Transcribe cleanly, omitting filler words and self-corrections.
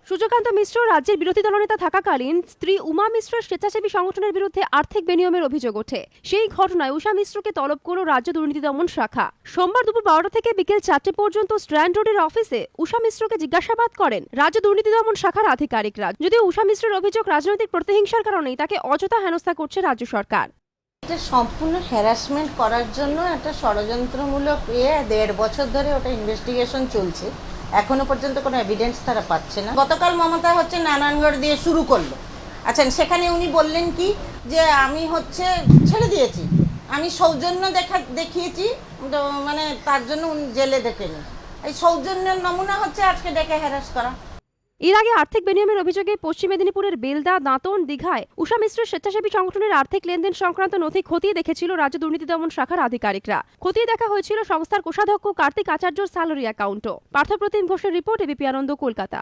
সূর্যকান্ত মিশ্র রাজ্যের বিরোধী দলনেতা থাকাকালীন স্ত্রী উমা মিশ্রের স্বেচ্ছাসেবী সংগঠনের বিরুদ্ধে আর্থিক বেনিয়মের অভিযোগ ওঠে। সেই ঘটনায় উষা মিশ্রকে তলব করল রাজ্য দুর্নীতি দমন শাখা। সোমবার দুপুর 12টা থেকে বিকেল 4টে পর্যন্ত স্ট্র্যান্ড রোডের অফিসে উষা মিশ্রকে জিজ্ঞাসাবাদ করেন রাজ্য দুর্নীতি দমন শাখার আধিকারিকরা। যদিও উষা মিশ্রের অভিযোগ রাজনৈতিক প্রতিহিংসার কারণেই তাকে অযথা হেনস্থা করছে রাজ্য সরকার। এটা সম্পূর্ণ হ্যারাসমেন্ট করার জন্য একটা ষড়যন্ত্রমূলক 1.5 বছর ধরে ওটা ইনভেস্টিগেশন চলছে। এখনো পর্যন্ত কোনো এভিডেন্স তারা পাচ্ছে না। গতকাল মমতা নারায়ণগড় দিয়ে শুরু করলো। আচ্ছা, সেখানে উনি বললেন কি যে আমি ছেড়ে দিয়েছি, আমি সৌজন্য দেখিয়েছি, মানে তার জন্য উনি জেলে দেখেনি। এই সৌজন্যের নমুনা আজকে ডেকে হ্যারাস করা। এর আগে আর্থিক বেনিয়মের অভিযোগে পশ্চিম মেদিনীপুরের বেলদা, দাঁতন, দীঘায় উষা মিশ্রের স্বেচ্ছাসেবী সংগঠনের আর্থিক লেনদেন সংক্রান্ত নথি খতিয়ে দেখেছিল রাজ্য দুর্নীতি দমন শাখার আধিকারিকরা। খতিয়ে দেখা হয়েছিল সংস্থার কোষাধ্যক্ষ কার্তিক আচার্যর স্যালারি অ্যাকাউন্টও। পার্থপ্রতিম ঘোষের রিপোর্ট, এবিপি আনন্দ, কলকাতা।